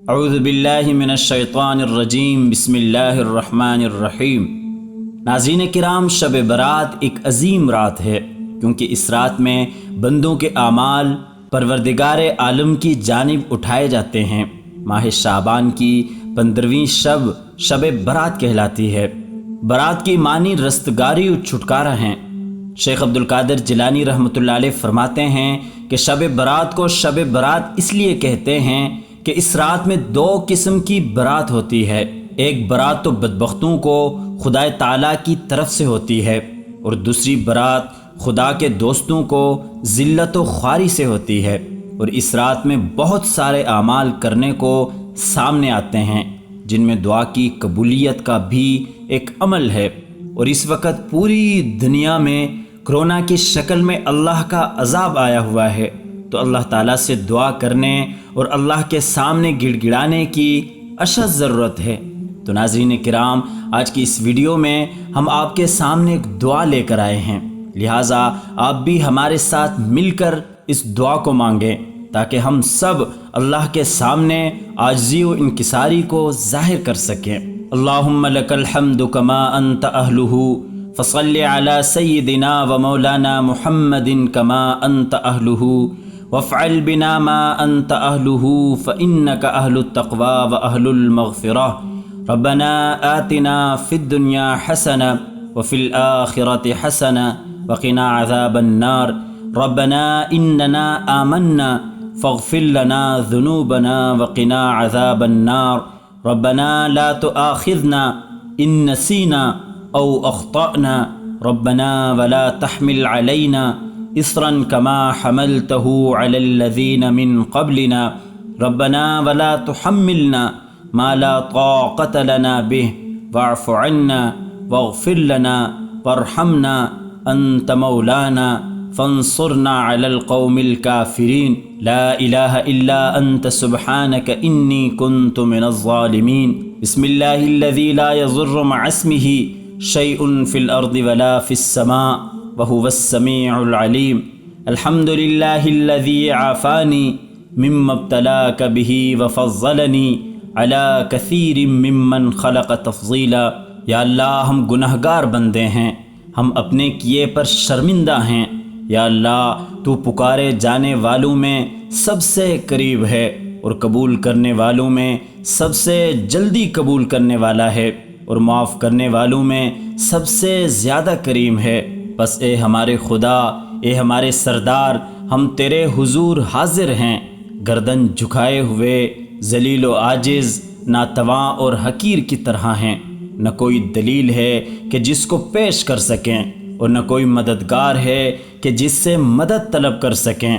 اعوذ باللہ من الشیطان الرجیم، بسم اللہ الرحمن الرحیم۔ ناظرین کرام، شب برات ایک عظیم رات ہے، کیونکہ اس رات میں بندوں کے اعمال پروردگار عالم کی جانب اٹھائے جاتے ہیں۔ ماہ شعبان کی 15ویں شب برات کہلاتی ہے۔ برات کی معنی رستگاری و چھٹکارا ہیں۔ شیخ عبدالقادر جیلانی رحمۃ اللہ علیہ فرماتے ہیں کہ شب برات کو شب برات اس لیے کہتے ہیں کہ اس رات میں 2 قسم کی برات ہوتی ہے۔ ایک برات تو بدبختوں کو خدا تعالیٰ کی طرف سے ہوتی ہے، اور دوسری برات خدا کے دوستوں کو ذلت و خواری سے ہوتی ہے۔ اور اس رات میں بہت سارے اعمال کرنے کو سامنے آتے ہیں، جن میں دعا کی قبولیت کا بھی ایک عمل ہے۔ اور اس وقت پوری دنیا میں کرونا کی شکل میں اللہ کا عذاب آیا ہوا ہے، تو اللہ تعالیٰ سے دعا کرنے اور اللہ کے سامنے گڑ گڑانے کی اشد ضرورت ہے۔ تو ناظرین کرام، آج کی اس ویڈیو میں ہم آپ کے سامنے ایک دعا لے کر آئے ہیں، لہٰذا آپ بھی ہمارے ساتھ مل کر اس دعا کو مانگیں، تاکہ ہم سب اللہ کے سامنے عاجزی و انکساری کو ظاہر کر سکیں۔ اللہم لک الحمد کما انت اہلہ فصل علی سیدنا و مولانا محمد کما انت اہلہ وافعل بنا ما انت اہلہ فانک اہل التقوی و اہل المغفرہ۔ ربنا آتنا فی الدنیا حسنہ وفی الآخرۃ حسنہ وقنا عذاب النار۔ ربنا اننا آمنا فاغفر لنا ذنوبنا وقنا عذاب النار۔ ربنا لا تؤاخذنا ان نسینا او اخطأنا۔ ربنا ولا تحمل علینا اصرا کما حملته علی الذین من قبلنا۔ ربنا ولا تحملنا ما لا طاقت لنا به واعف عنا واغفر لنا وارحمنا انت مولانا فانصرنا على القوم الكافرين۔ لا الہ الا انت سبحانک انی کنت من الظالمین۔ بسم اللہ الذی لا یضر مع اسمہ شیء فی الارض ولا فی السماء وهو السمیع العلیم۔ الحمد للہ الذی عافانی مما ابتلاک به وفضلنی علی کثیر ممن خلق تفضیلا۔ یا اللہ، ہم گنہگار بندے ہیں، ہم اپنے کیے پر شرمندہ ہیں۔ یا اللہ، تو پکارے جانے والوں میں سب سے قریب ہے، اور قبول کرنے والوں میں سب سے جلدی قبول کرنے والا ہے، اور معاف کرنے والوں میں سب سے زیادہ کریم ہے۔ بس اے ہمارے خدا، اے ہمارے سردار، ہم تیرے حضور حاضر ہیں، گردن جھکائے ہوئے، ذلیل و عاجز، ناتواں اور حقیر کی طرح ہیں۔ نہ کوئی دلیل ہے کہ جس کو پیش کر سکیں، اور نہ کوئی مددگار ہے کہ جس سے مدد طلب کر سکیں،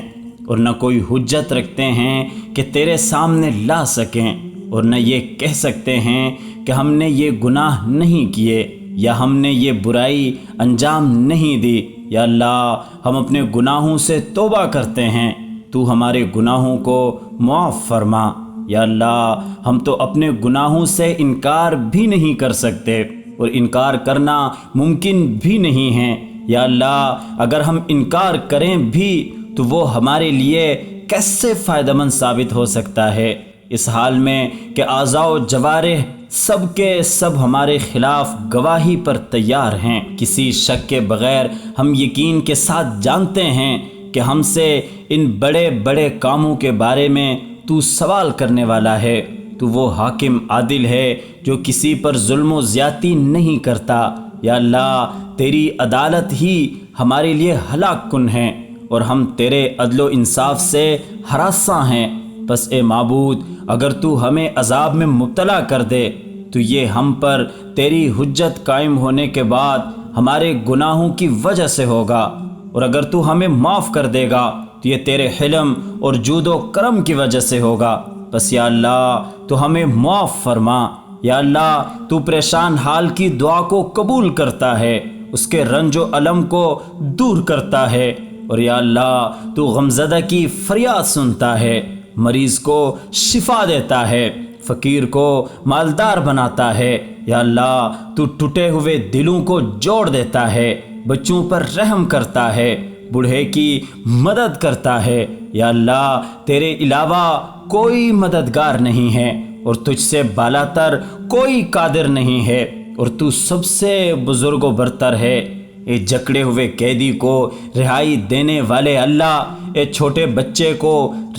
اور نہ کوئی حجت رکھتے ہیں کہ تیرے سامنے لا سکیں، اور نہ یہ کہہ سکتے ہیں کہ ہم نے یہ گناہ نہیں کیے، یا ہم نے یہ برائی انجام نہیں دی۔ یا اللہ، ہم اپنے گناہوں سے توبہ کرتے ہیں، تو ہمارے گناہوں کو معاف فرما۔ یا اللہ، ہم تو اپنے گناہوں سے انکار بھی نہیں کر سکتے، اور انکار کرنا ممکن بھی نہیں ہے۔ یا اللہ، اگر ہم انکار کریں بھی تو وہ ہمارے لیے کیسے فائدہ مند ثابت ہو سکتا ہے، اس حال میں کہ اعضاء و جوارح سب کے سب ہمارے خلاف گواہی پر تیار ہیں۔ کسی شک کے بغیر ہم یقین کے ساتھ جانتے ہیں کہ ہم سے ان بڑے بڑے کاموں کے بارے میں تو سوال کرنے والا ہے۔ تو وہ حاکم عادل ہے جو کسی پر ظلم و زیادتی نہیں کرتا۔ یا اللہ، تیری عدالت ہی ہمارے لیے ہلاک کن ہے، اور ہم تیرے عدل و انصاف سے ہراساں ہیں۔ بس اے معبود، اگر تو ہمیں عذاب میں مبتلا کر دے تو یہ ہم پر تیری حجت قائم ہونے کے بعد ہمارے گناہوں کی وجہ سے ہوگا، اور اگر تو ہمیں معاف کر دے گا تو یہ تیرے حلم اور جود و کرم کی وجہ سے ہوگا۔ بس یا اللہ، تو ہمیں معاف فرما۔ یا اللہ، تو پریشان حال کی دعا کو قبول کرتا ہے، اس کے رنج و الم کو دور کرتا ہے، اور یا اللہ، تو غمزدہ کی فریاد سنتا ہے، مریض کو شفا دیتا ہے، فقیر کو مالدار بناتا ہے۔ یا اللہ، تو ٹوٹے ہوئے دلوں کو جوڑ دیتا ہے، بچوں پر رحم کرتا ہے، بوڑھے کی مدد کرتا ہے۔ یا اللہ تیرے علاوہ کوئی مددگار نہیں ہے اور تجھ سے بالا تر کوئی قادر نہیں ہے، اور تو سب سے بزرگ و برتر ہے۔ اے جکڑے ہوئے قیدی کو رہائی دینے والے اللہ، اے چھوٹے بچے کو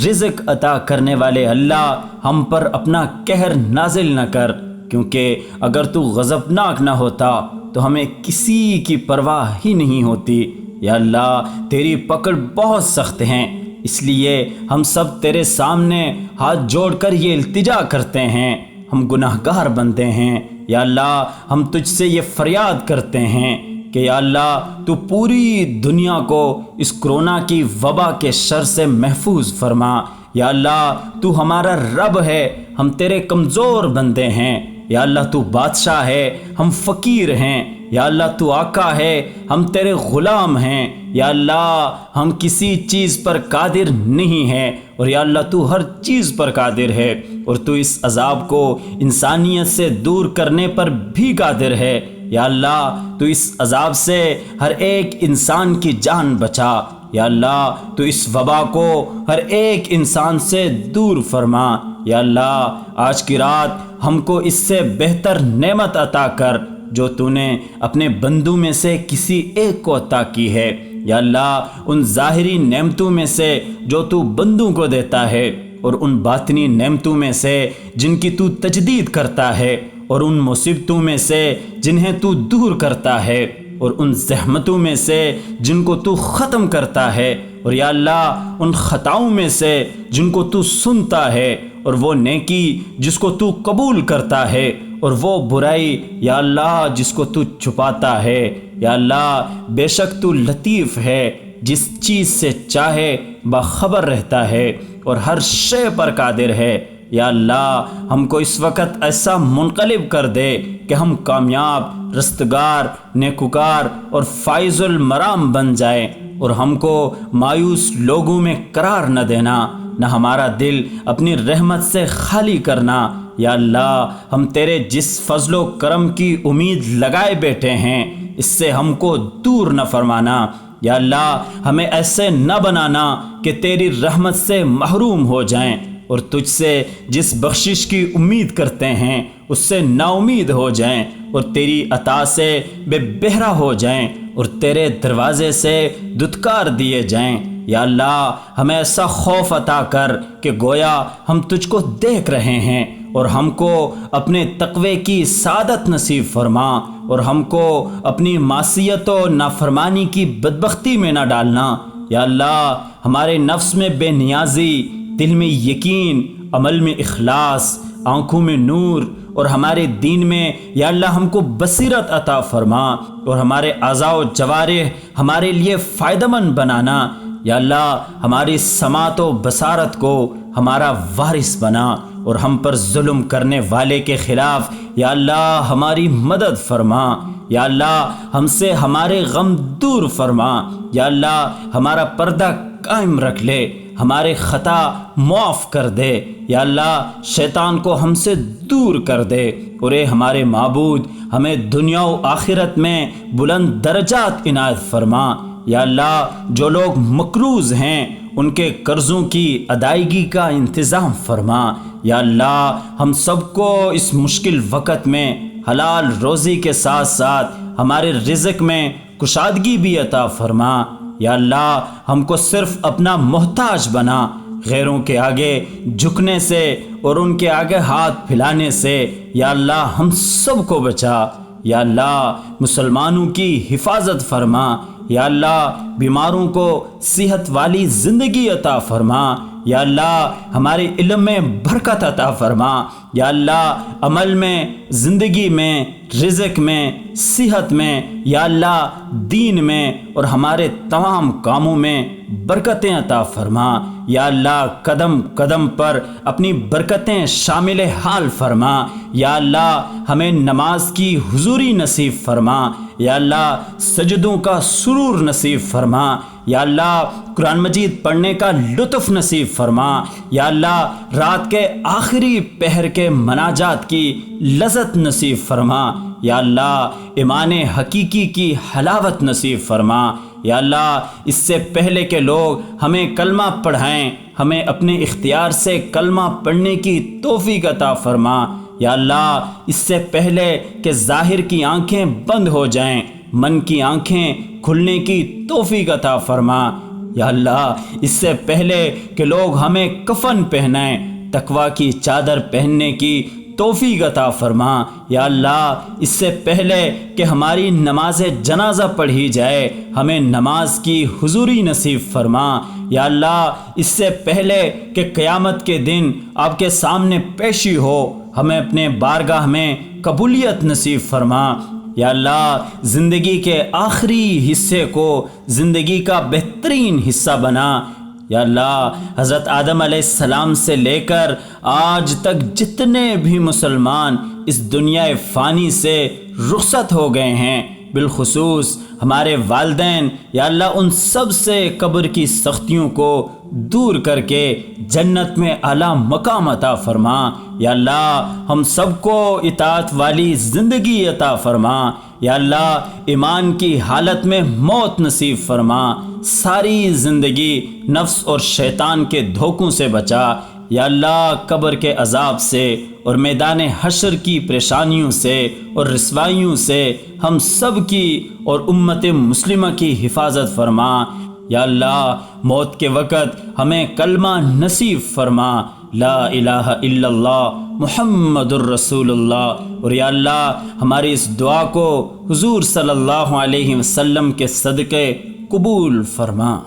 رزق عطا کرنے والے اللہ، ہم پر اپنا قہر نازل نہ کر، کیونکہ اگر تو غضبناک نہ ہوتا تو ہمیں کسی کی پرواہ ہی نہیں ہوتی۔ یا اللہ تیری پکڑ بہت سخت ہیں، اس لیے ہم سب تیرے سامنے ہاتھ جوڑ کر یہ التجا کرتے ہیں، ہم گناہ گار بندے ہیں۔ یا اللہ ہم تجھ سے یہ فریاد کرتے ہیں کہ یا اللہ تو پوری دنیا کو اس کرونا کی وبا کے شر سے محفوظ فرما۔ یا اللہ تو ہمارا رب ہے، ہم تیرے کمزور بندے ہیں۔ یا اللہ تو بادشاہ ہے، ہم فقیر ہیں۔ یا اللہ تو آقا ہے، ہم تیرے غلام ہیں۔ یا اللہ ہم کسی چیز پر قادر نہیں ہیں، اور یا اللہ تو ہر چیز پر قادر ہے، اور تو اس عذاب کو انسانیت سے دور کرنے پر بھی قادر ہے۔ یا اللہ تو اس عذاب سے ہر ایک انسان کی جان بچا۔ یا اللہ تو اس وبا کو ہر ایک انسان سے دور فرما۔ یا اللہ آج کی رات ہم کو اس سے بہتر نعمت عطا کر جو تو نے اپنے بندوں میں سے کسی ایک کو عطا کی ہے۔ یا اللہ ان ظاہری نعمتوں میں سے جو تو بندوں کو دیتا ہے، اور ان باطنی نعمتوں میں سے جن کی تو تجدید کرتا ہے، اور ان مصیبتوں میں سے جنہیں تو دور کرتا ہے، اور ان زحمتوں میں سے جن کو تو ختم کرتا ہے، اور یا اللہ ان خطاؤں میں سے جن کو تو سنتا ہے، اور وہ نیکی جس کو تو قبول کرتا ہے، اور وہ برائی یا اللہ جس کو تو چھپاتا ہے۔ یا اللہ بے شک تو لطیف ہے، جس چیز سے چاہے باخبر رہتا ہے، اور ہر شے پر قادر ہے۔ یا اللہ ہم کو اس وقت ایسا منقلب کر دے کہ ہم کامیاب، رستگار، نیکوکار اور فائز المرام بن جائیں، اور ہم کو مایوس لوگوں میں قرار نہ دینا، نہ ہمارا دل اپنی رحمت سے خالی کرنا۔ یا اللہ ہم تیرے جس فضل و کرم کی امید لگائے بیٹھے ہیں، اس سے ہم کو دور نہ فرمانا۔ یا اللہ ہمیں ایسے نہ بنانا کہ تیری رحمت سے محروم ہو جائیں، اور تجھ سے جس بخشش کی امید کرتے ہیں اس سے نا امید ہو جائیں، اور تیری عطا سے بے بہرا ہو جائیں، اور تیرے دروازے سے دھتکار دیے جائیں۔ یا اللہ ہمیں ایسا خوف عطا کر کہ گویا ہم تجھ کو دیکھ رہے ہیں، اور ہم کو اپنے تقوی کی سعادت نصیب فرما، اور ہم کو اپنی معصیت و نافرمانی کی بدبختی میں نہ ڈالنا۔ یا اللہ ہمارے نفس میں بے نیازی، دل میں یقین، عمل میں اخلاص، آنکھوں میں نور، اور ہمارے دین میں یا اللہ ہم کو بصیرت عطا فرما، اور ہمارے اعضاء و جوارح ہمارے لیے فائدہ مند بنانا۔ یا اللہ ہماری سماعت و بصارت کو ہمارا وارث بنا، اور ہم پر ظلم کرنے والے کے خلاف یا اللہ ہماری مدد فرما۔ یا اللہ ہم سے ہمارے غم دور فرما۔ یا اللہ ہمارا پردہ قائم رکھ لے، ہمارے خطا معاف کر دے۔ یا اللہ شیطان کو ہم سے دور کر دے، اور اے ہمارے معبود ہمیں دنیا و آخرت میں بلند درجات عنایت فرما۔ یا اللہ جو لوگ مقروض ہیں ان کے قرضوں کی ادائیگی کا انتظام فرما۔ یا اللہ ہم سب کو اس مشکل وقت میں حلال روزی کے ساتھ ساتھ ہمارے رزق میں کشادگی بھی عطا فرما۔ یا اللہ ہم کو صرف اپنا محتاج بنا، غیروں کے آگے جھکنے سے اور ان کے آگے ہاتھ پھیلانے سے یا اللہ ہم سب کو بچا۔ یا اللہ مسلمانوں کی حفاظت فرما۔ یا اللہ بیماروں کو صحت والی زندگی عطا فرما۔ یا اللہ ہمارے علم میں برکت عطا فرما۔ یا اللہ عمل میں، زندگی میں، رزق میں، صحت میں، یا اللہ دین میں اور ہمارے تمام کاموں میں برکتیں عطا فرما۔ یا اللہ قدم قدم پر اپنی برکتیں شامل حال فرما۔ یا اللہ ہمیں نماز کی حضوری نصیب فرما۔ یا اللہ سجدوں کا سرور نصیب فرما۔ یا اللہ قرآن مجید پڑھنے کا لطف نصیب فرما۔ یا اللہ رات کے آخری پہر کے مناجات کی لذت نصیب فرما۔ یا اللہ ایمان حقیقی کی حلاوت نصیب فرما۔ یا اللہ اس سے پہلے کہ لوگ ہمیں کلمہ پڑھائیں ہمیں اپنے اختیار سے کلمہ پڑھنے کی توفیق عطا فرما۔ یا اللہ اس سے پہلے کہ ظاہر کی آنکھیں بند ہو جائیں من کی آنکھیں کھلنے کی توفیق عطا فرما۔ یا اللہ اس سے پہلے کہ لوگ ہمیں کفن پہنائیں تقویٰ کی چادر پہننے کی توفیق عطا فرما۔ یا اللہ اس سے پہلے کہ ہماری نماز جنازہ پڑھی جائے ہمیں نماز کی حضوری نصیب فرما۔ یا اللہ اس سے پہلے کہ قیامت کے دن آپ کے سامنے پیشی ہو ہمیں اپنے بارگاہ میں قبولیت نصیب فرما۔ یا اللہ زندگی کے آخری حصے کو زندگی کا بہترین حصہ بنا۔ یا اللہ حضرت آدم علیہ السلام سے لے کر آج تک جتنے بھی مسلمان اس دنیا فانی سے رخصت ہو گئے ہیں بالخصوص ہمارے والدین، یا اللہ ان سب سے قبر کی سختیوں کو دور کر کے جنت میں اعلیٰ مقام عطا فرما۔ یا اللہ ہم سب کو اطاعت والی زندگی عطا فرما۔ یا اللہ ایمان کی حالت میں موت نصیب فرما، ساری زندگی نفس اور شیطان کے دھوکوں سے بچا۔ یا اللہ قبر کے عذاب سے اور میدان حشر کی پریشانیوں سے اور رسوائیوں سے ہم سب کی اور امت مسلمہ کی حفاظت فرما۔ یا اللہ موت کے وقت ہمیں کلمہ نصیب فرما، لا الہ الا اللہ محمد الرسول اللہ۔ اور یا اللہ ہماری اس دعا کو حضور صلی اللہ علیہ وسلم کے صدقے قبول فرما۔